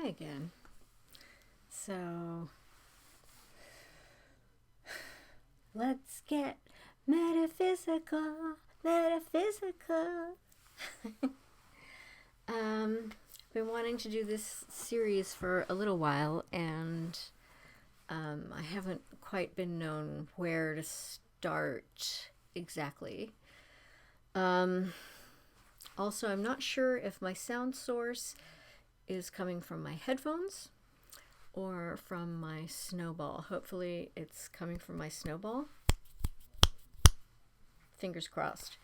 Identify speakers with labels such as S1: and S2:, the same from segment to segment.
S1: again. So let's get metaphysical. Been wanting to do this series for a little while, and I haven't quite been known where to start exactly. Also, I'm not sure if my sound source is coming from my headphones or from my snowball. Hopefully it's coming from my snowball. Fingers crossed.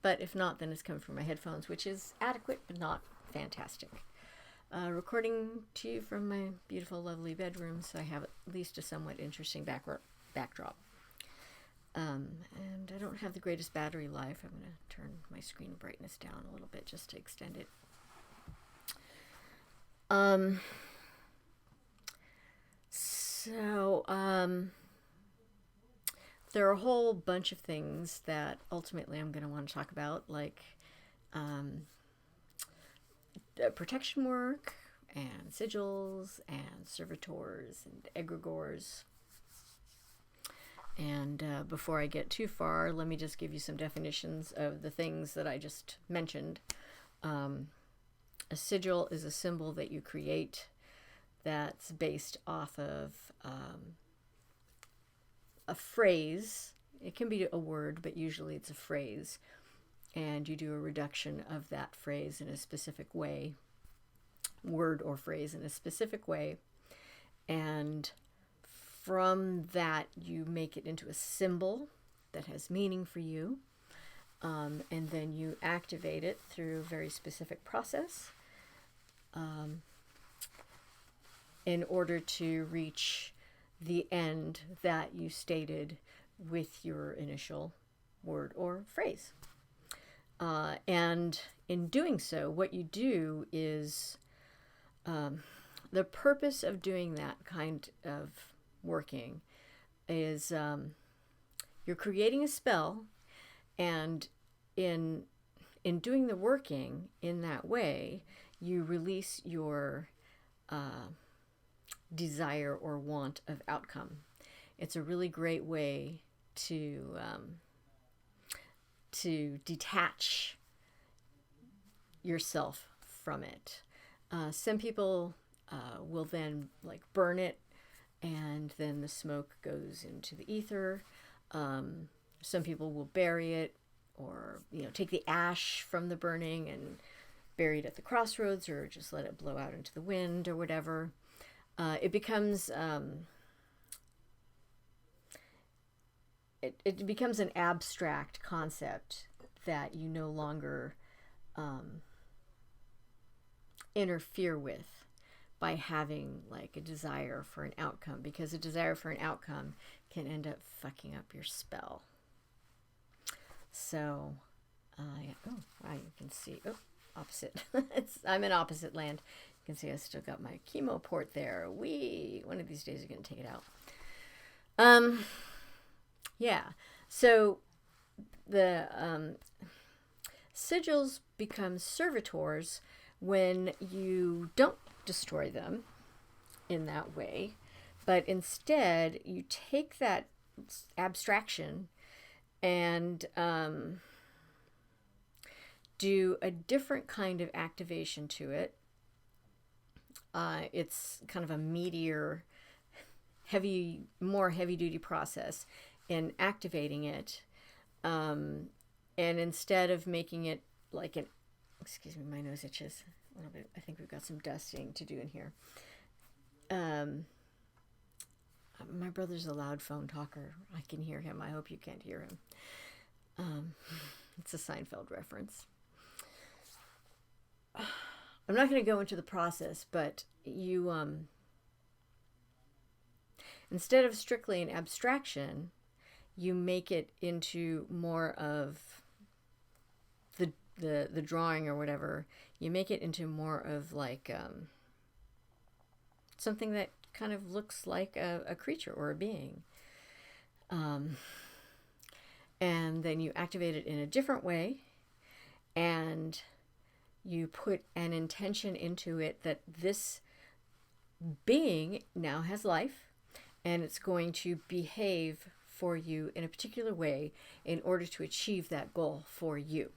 S1: But if not, then it's coming from my headphones, which is adequate but not fantastic. Recording to you from my beautiful, lovely bedroom, so I have at least a somewhat interesting backdrop. And I don't have the greatest battery life. I'm going to turn my screen brightness down a little bit just to extend it. There are a whole bunch of things that ultimately I'm going to want to talk about, like protection work and sigils and servitors and egregores. And before I get too far, let me just give you some definitions of the things that I just mentioned. A sigil is a symbol that you create that's based off of a phrase. It can be a word, but usually it's a phrase. And you do a reduction of that phrase in a specific way, word or phrase in a specific way. And from that, you make it into a symbol that has meaning for you. And then you activate it through a very specific process in order to reach the end that you stated with your initial word or phrase. And in doing so, what you do is the purpose of doing that kind of working is you're creating a spell, and in doing the working in that way, you release your desire or want of outcome. It's a really great way to detach yourself from it. Some people will then burn it, and then the smoke goes into the ether. Some people will bury it, or take the ash from the burning and bury it at the crossroads, or just let it blow out into the wind or whatever. It becomes it becomes an abstract concept that you no longer interfere with by having a desire for an outcome, because a desire for an outcome can end up fucking up your spell. So, yeah. Oh, wow, you can see. Oh, opposite. I'm in opposite land. You can see I still got my chemo port there. One of these days you're going to take it out. Yeah. So the sigils become servitors when you don't destroy them in that way, but instead you take that abstraction and do a different kind of activation to it. It's kind of a meatier, more heavy-duty process in activating it. And instead of making it like an... Excuse me, my nose itches a little bit. I think we've got some dusting to do in here. My brother's a loud phone talker. I can hear him. I hope you can't hear him. It's a Seinfeld reference. I'm not going to go into the process, but you, instead of strictly an abstraction, you make it into more of the drawing or whatever. You make it into more of something that kind of looks like a creature or a being. And then you activate it in a different way, and you put an intention into it that this being now has life and it's going to behave for you in a particular way in order to achieve that goal for you.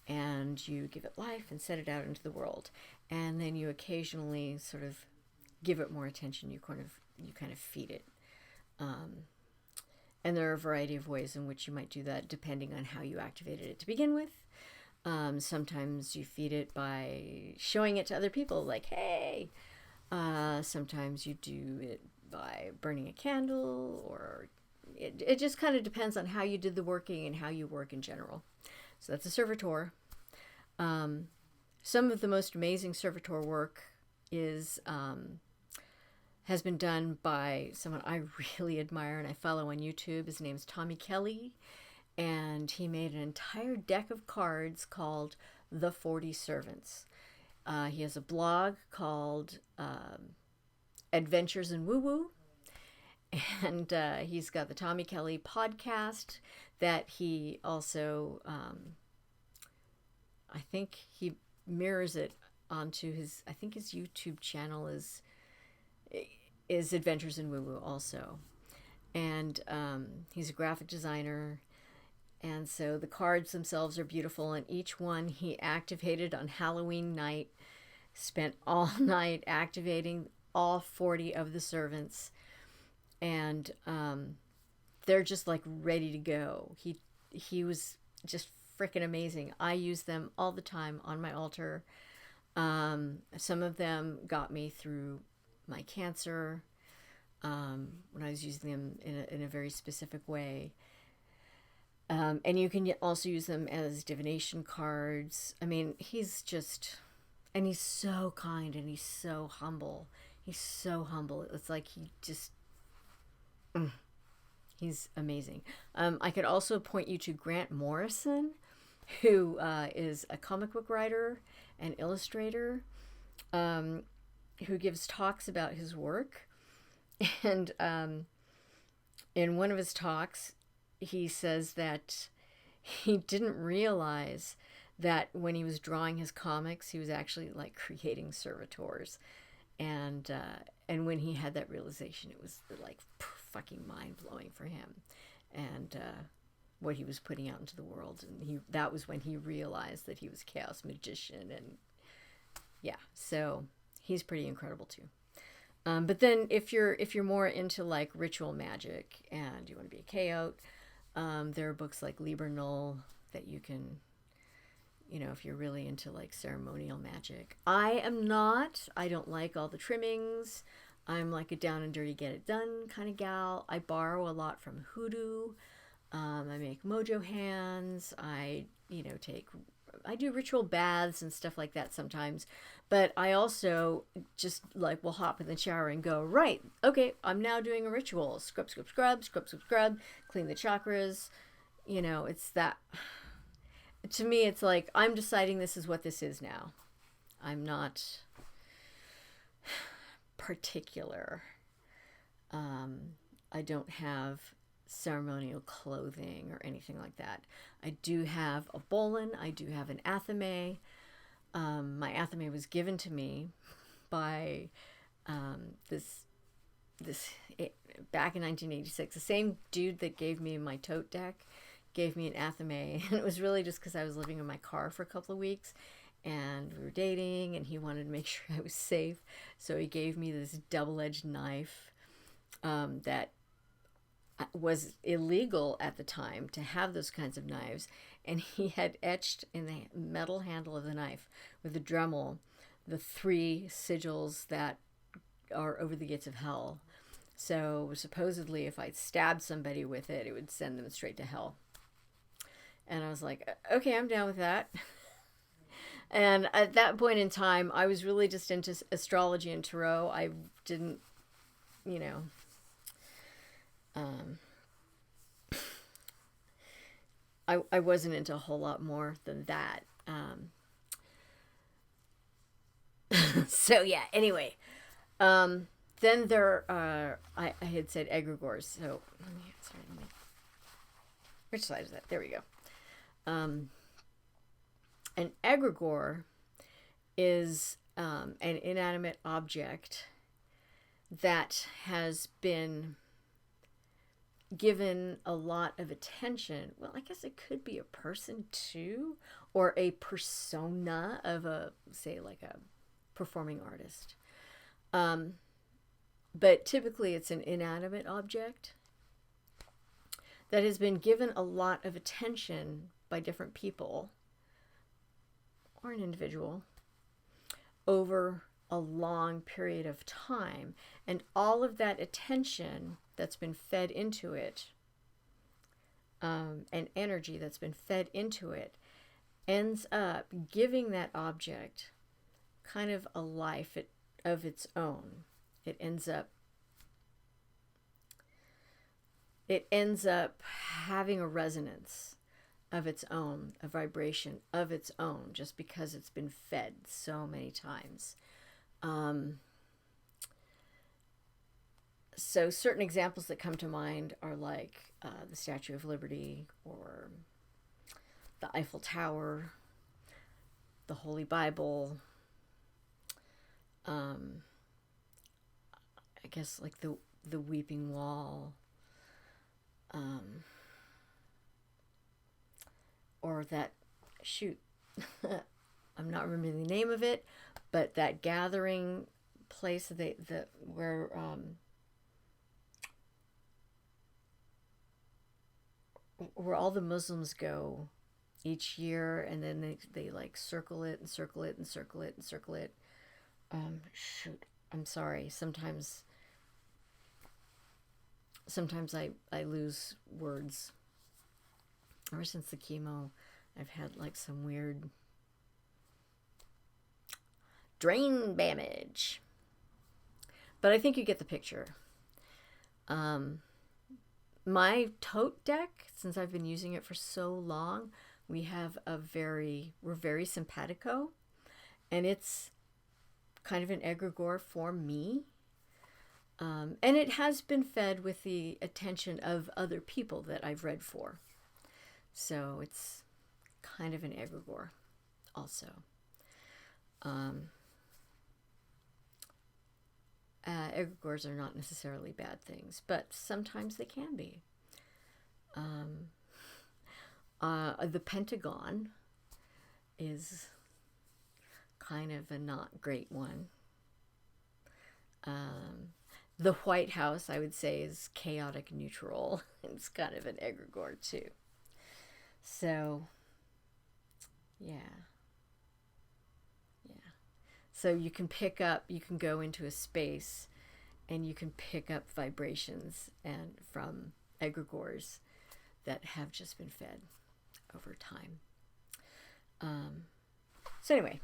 S1: And you give it life and set it out into the world. And then you occasionally sort of give it more attention. You kind of feed it. And there are a variety of ways in which you might do that depending on how you activated it to begin with. Sometimes you feed it by showing it to other people, like, hey. Sometimes you do it by burning a candle, or it just kind of depends on how you did the working and how you work in general. So that's a servitor. Some of the most amazing servitor work has been done by someone I really admire and I follow on YouTube. His name's Tommy Kelly, and he made an entire deck of cards called The 40 Servants. He has a blog called Adventures in Woo Woo, and he's got the Tommy Kelly podcast that he also, I think he mirrors it onto his, I think his YouTube channel is Adventures in Woo Woo also. And he's a graphic designer. And so the cards themselves are beautiful, and each one he activated on Halloween night, spent all night activating all 40 of the servants, and they're just like ready to go. He was just freaking amazing. I use them all the time on my altar. Some of them got me through my cancer when I was using them in a very specific way. And you can also use them as divination cards. I mean, he's so kind and he's so humble. He's so humble. It's like he's amazing. I could also point you to Grant Morrison, who is a comic book writer and illustrator, who gives talks about his work. And in one of his talks, he says that he didn't realize that when he was drawing his comics, he was actually like creating servitors. And when he had that realization, it was like fucking mind blowing for him, and what he was putting out into the world. And that was when he realized that he was a chaos magician. And yeah, so he's pretty incredible too. But then if you're more into like ritual magic and you want to be a chaot, there are books like Liber Null that you can, if you're really into like ceremonial magic. I am not. I don't like all the trimmings. I'm like a down and dirty, get it done kind of gal. I borrow a lot from hoodoo. I make mojo hands. I do ritual baths and stuff like that sometimes. But I also just like will hop in the shower and go, right, okay, I'm now doing a ritual. Scrub, scrub, scrub, scrub, scrub, scrub, clean the chakras. It's that. To me, it's like I'm deciding this is what this is now. I'm not particular. I don't have ceremonial clothing or anything like that. I do have a bolin. I do have an athame. My athame was given to me by this back in 1986. The same dude that gave me my tote deck gave me an athame, and it was really just because I was living in my car for a couple of weeks, and we were dating, and he wanted to make sure I was safe, so he gave me this double-edged knife that was illegal at the time to have those kinds of knives, and he had etched in the metal handle of the knife with a Dremel the 3 sigils that are over the gates of hell. So supposedly if I stabbed somebody with it, it would send them straight to hell. And I was like, okay, I'm down with that. And at that point in time, I was really just into astrology and tarot. I didn't, I wasn't into a whole lot more than that. So yeah, anyway. Then there are, I had said egregores. So which side is that? There we go. An egregore is an inanimate object that has been given a lot of attention. Well, I guess it could be a person too, or a persona of a, say, like a performing artist. But typically it's an inanimate object that has been given a lot of attention by different people or an individual over a long period of time. And all of that attention that's been fed into it, and energy that's been fed into it, ends up giving that object kind of a life of its own. It ends up having a resonance of its own, a vibration of its own, just because it's been fed so many times. So certain examples that come to mind are like the Statue of Liberty, or the Eiffel Tower, the Holy Bible, I guess like the Weeping Wall, or that, I'm not remembering the name of it, but that gathering place where all the Muslims go each year, and then they like circle it and circle it and circle it and circle it. I'm sorry. Sometimes I lose words. Ever since the chemo, I've had like some weird brain damage. But I think you get the picture. My tote deck, since I've been using it for so long, we're very simpatico, and it's kind of an egregore for me. And it has been fed with the attention of other people that I've read for. So it's kind of an egregore also. Egregores are not necessarily bad things, but sometimes they can be. The Pentagon is kind of a not great one. The White House, I would say, is chaotic neutral. It's kind of an egregore too. So, yeah. So you can go into a space and you can pick up vibrations and from egregores that have just been fed over time. So anyway,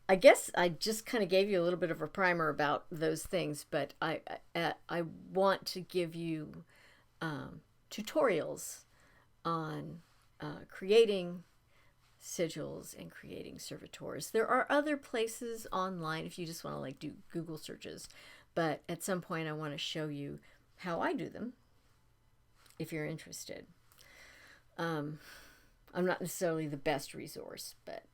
S1: I guess I just kind of gave you a little bit of a primer about those things, but I want to give you tutorials on creating sigils and creating servitors. There are other places online if you just want to like do Google searches, but at some point I want to show you how I do them if you're interested. I'm not necessarily the best resource, but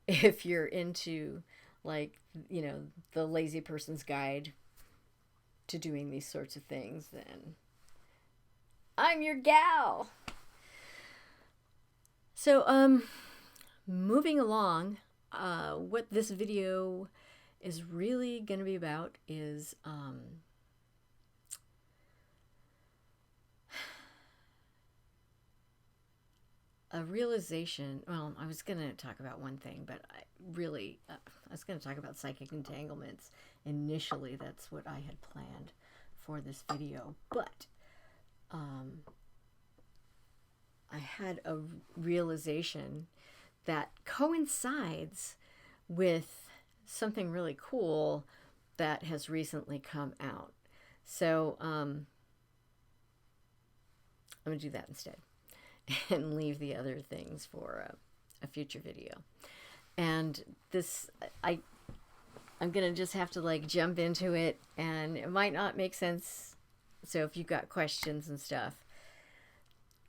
S1: if you're into, like, the lazy person's guide to doing these sorts of things, then I'm your gal. So, moving along, what this video is really going to be about is a realization. Well, I was going to talk about one thing, but I was going to talk about psychic entanglements. Initially, that's what I had planned for this video, but I had a realization that coincides with something really cool that has recently come out. So I'm going to do that instead and leave the other things for a future video. And this, I'm going to just have to like jump into it, and it might not make sense. So if you've got questions and stuff,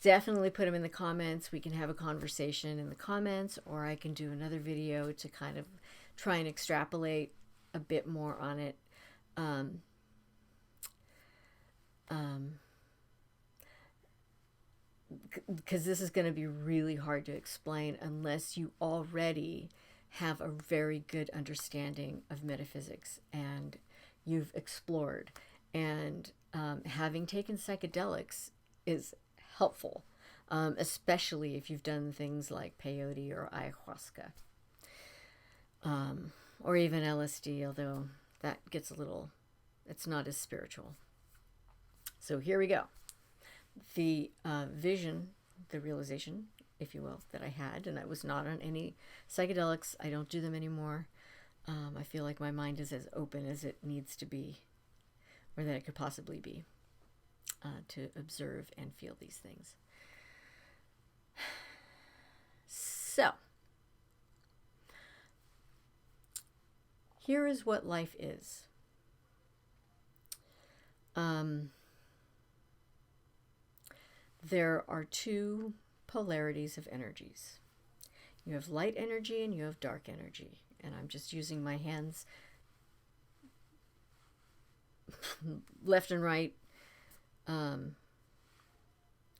S1: definitely put them in the comments. We can have a conversation in the comments, or I can do another video to kind of try and extrapolate a bit more on it. Because this is going to be really hard to explain unless you already have a very good understanding of metaphysics and you've explored. And having taken psychedelics is helpful, especially if you've done things like peyote or ayahuasca, or even LSD, although that gets a little, it's not as spiritual. So here we go. The vision, the realization, if you will, that I had, and I was not on any psychedelics. I don't do them anymore. I feel like my mind is as open as it needs to be, or that it could possibly be, to observe and feel these things. So, here is what life is. There are two polarities of energies. You have light energy and you have dark energy. And I'm just using my hands left and right.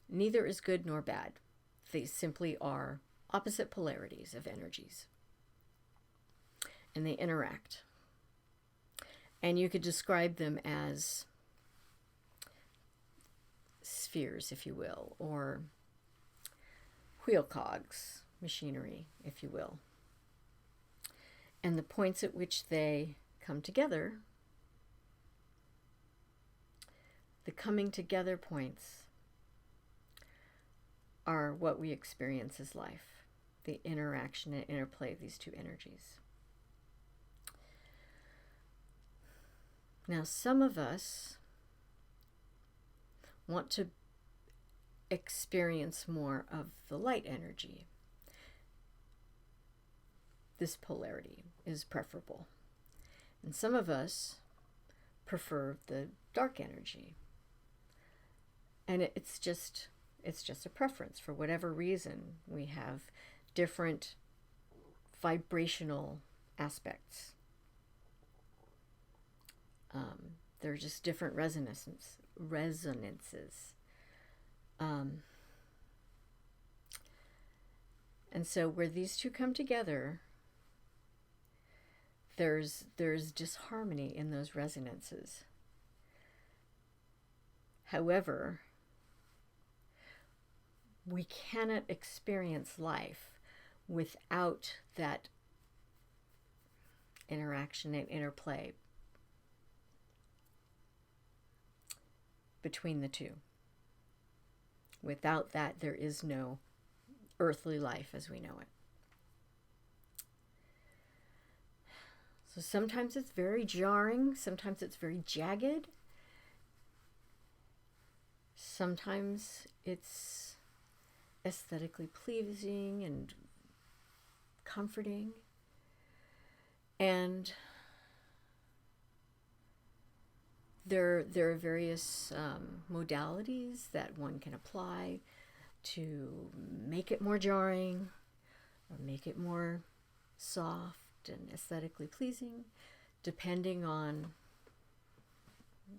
S1: Neither is good nor bad. They simply are opposite polarities of energies. And they interact. And you could describe them as spheres, if you will, or wheel cogs, machinery, if you will. And the points at which they come together, the coming together points, are what we experience as life, the interaction and interplay of these two energies. Now, some of us want to experience more of the light energy. This polarity is preferable. And some of us prefer the dark energy. And it's just a preference. For whatever reason, we have different vibrational aspects. They're just different resonances. And so where these two come together, there's disharmony in those resonances. However, we cannot experience life without that interaction and interplay between the two. Without that, there is no earthly life as we know it. So sometimes it's very jarring, sometimes it's very jagged, sometimes it's aesthetically pleasing and comforting, and there are various modalities that one can apply to make it more jarring or make it more soft and aesthetically pleasing, depending on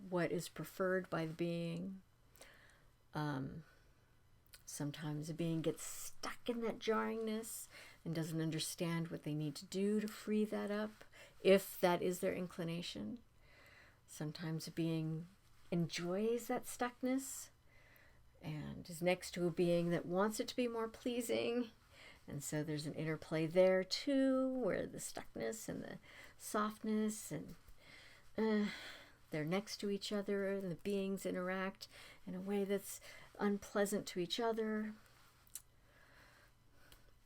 S1: what is preferred by the being. Sometimes a being gets stuck in that jarringness and doesn't understand what they need to do to free that up, if that is their inclination. Sometimes a being enjoys that stuckness and is next to a being that wants it to be more pleasing. And so there's an interplay there too, where the stuckness and the softness and they're next to each other, and the beings interact in a way that's unpleasant to each other.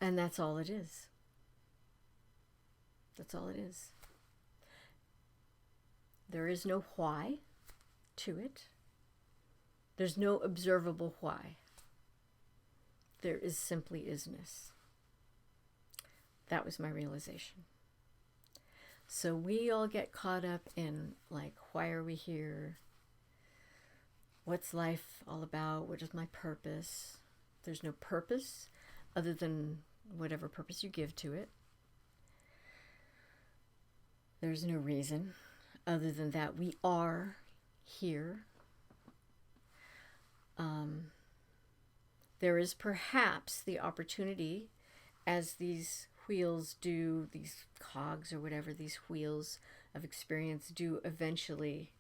S1: And that's all it is. That's all it is. There is no why to it. There's no observable why. There is simply isness. That was my realization. So we all get caught up in, like, why are we here? What's life all about? What is my purpose? There's no purpose other than whatever purpose you give to it. There's no reason other than that we are here. There is perhaps the opportunity, as these wheels do, these cogs or whatever, these wheels of experience do eventually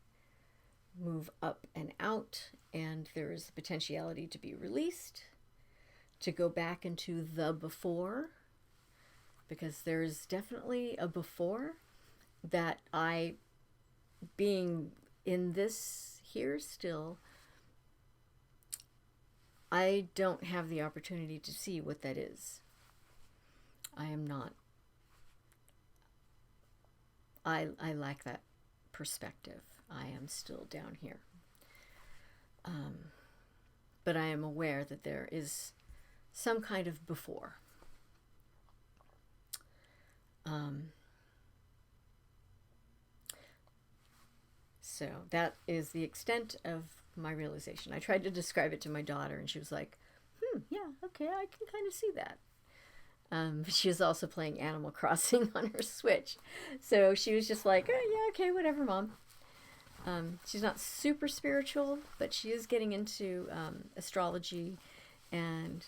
S1: move up and out, and there is the potentiality to be released, to go back into the before, because there's definitely a before that I, being in this here still, I don't have the opportunity to see what that is. I am not. I lack that perspective. I am still down here. But I am aware that there is some kind of before. So that is the extent of my realization. I tried to describe it to my daughter, and she was like, yeah, okay, I can kind of see that. She was also playing Animal Crossing on her Switch. So she was just like, oh, yeah, okay, whatever, Mom. She's not super spiritual, but she is getting into astrology and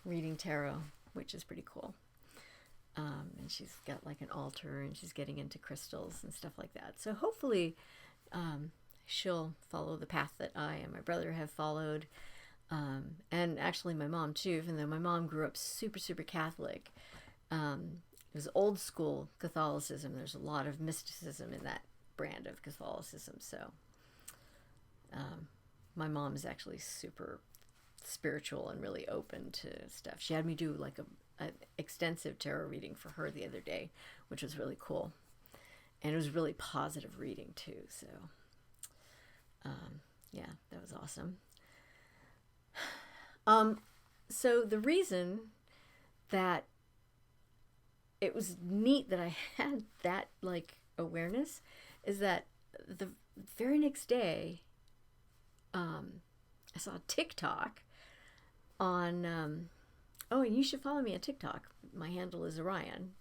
S1: reading tarot, which is pretty cool. And she's got like an altar, and she's getting into crystals and stuff like that. So hopefully she'll follow the path that I and my brother have followed. And actually my mom too, even though my mom grew up super, super Catholic. It was old school Catholicism. There's a lot of mysticism in that brand of Catholicism. So my mom is actually super spiritual and really open to stuff. She had me do like an extensive tarot reading for her the other day, which was really cool. And it was really positive reading too. So yeah, that was awesome. So the reason that it was neat that I had that like awareness is that the very next day, I saw a TikTok on, oh, and you should follow me on TikTok. My handle is Orion.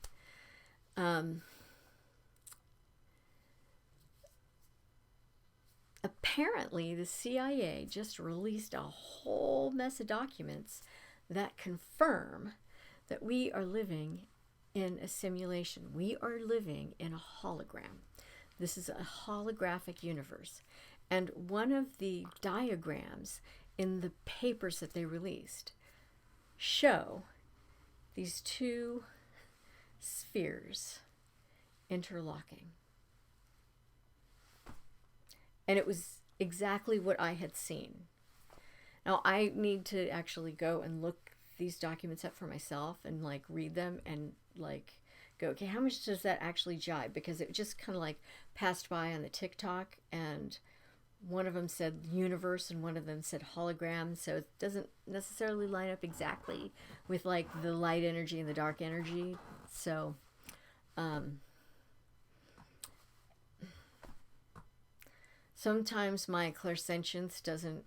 S1: Apparently, the CIA just released a whole mess of documents that confirm that we are living in a simulation. We are living in a hologram. This is a holographic universe. And one of the diagrams in the papers that they released show these two spheres interlocking. And it was exactly what I had seen. Now, I need to actually go and look these documents up for myself and like read them and like go, okay, how much does that actually jibe? Because it just kind of like passed by on the TikTok, and one of them said universe and one of them said hologram. So it doesn't necessarily line up exactly with like the light energy and the dark energy. So, sometimes my clairsentience doesn't,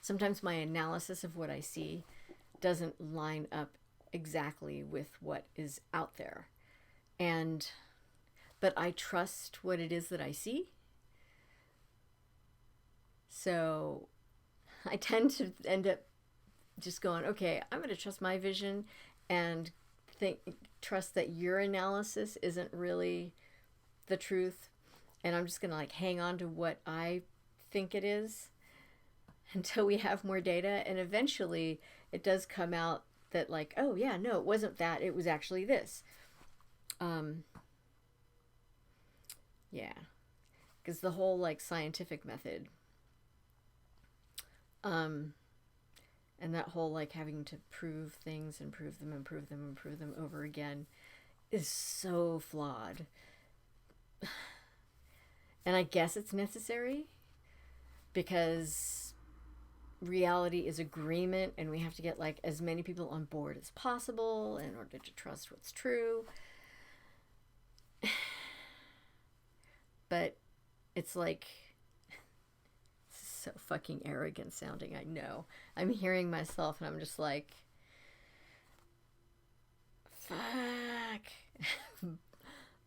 S1: sometimes my analysis of what I see doesn't line up exactly with what is out there. But I trust what it is that I see. So I tend to end up just going, okay, I'm going to trust my vision and trust that your analysis isn't really the truth, and I'm just gonna like hang on to what I think it is until we have more data, and eventually it does come out that like, oh yeah, no, it wasn't that, it was actually this. Yeah, because the whole like scientific method, and that whole like having to prove things and prove them and prove them and prove them over again is so flawed. And I guess it's necessary because reality is agreement, and we have to get like as many people on board as possible in order to trust what's true. But it's like So fucking arrogant sounding, I know. I'm hearing myself and I'm just like, fuck.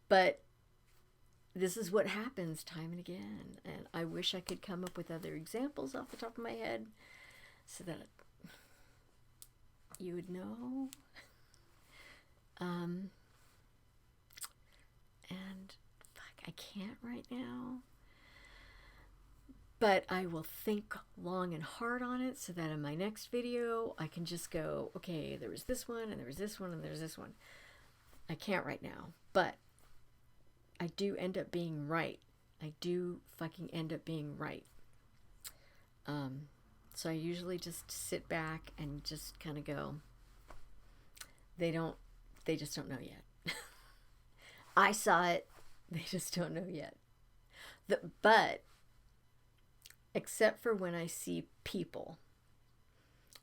S1: But this is what happens time and again. And I wish I could come up with other examples off the top of my head so that you would know. And fuck, I can't right now. But I will think long and hard on it so that in my next video I can just go, okay, there was this one and there was this one and there's this one. I can't right now, but I do end up being right. I do fucking end up being right. So I usually just sit back and just kind of go, they just don't know yet. I saw it, they just don't know yet. But except for when I see people,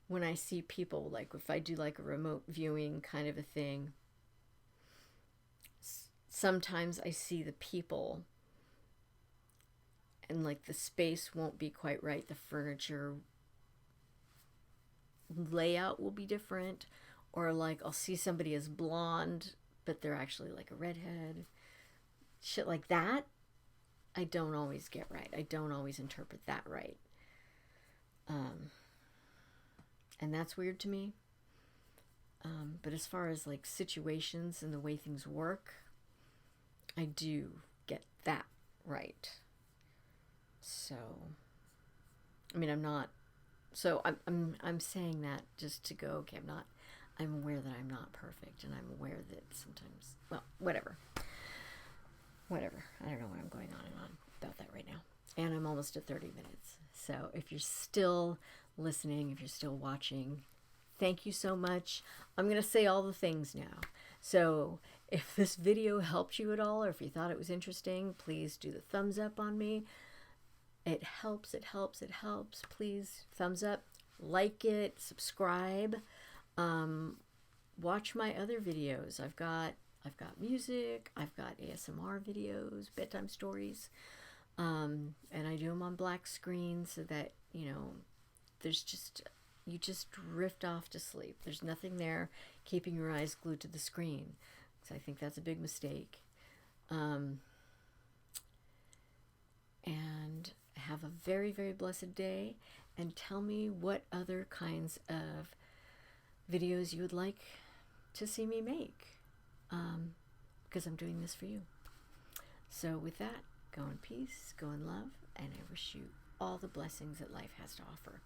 S1: like if I do like a remote viewing kind of a thing, sometimes I see the people and like the space won't be quite right. The furniture layout will be different, or like I'll see somebody as blonde, but they're actually like a redhead. Shit like that. I don't always get right. I don't always interpret that right. And that's weird to me. But as far as like situations and the way things work, I do get that right. So, I mean, I'm saying that just to go, okay, I'm aware that I'm not perfect, and I'm aware that sometimes, well, whatever. I don't know what I'm going on and on about that right now. And I'm almost at 30 minutes. So if you're still listening, if you're still watching, thank you so much. I'm going to say all the things now. So if this video helped you at all, or if you thought it was interesting, please do the thumbs up on me. It helps. Please thumbs up, like it, subscribe. Watch my other videos. I've got music, I've got ASMR videos, bedtime stories, and I do them on black screen so that, you just drift off to sleep. There's nothing there keeping your eyes glued to the screen. So I think that's a big mistake. And have a very, very blessed day, and tell me what other kinds of videos you would like to see me make. Because I'm doing this for you. So with that, go in peace, go in love, and I wish you all the blessings that life has to offer.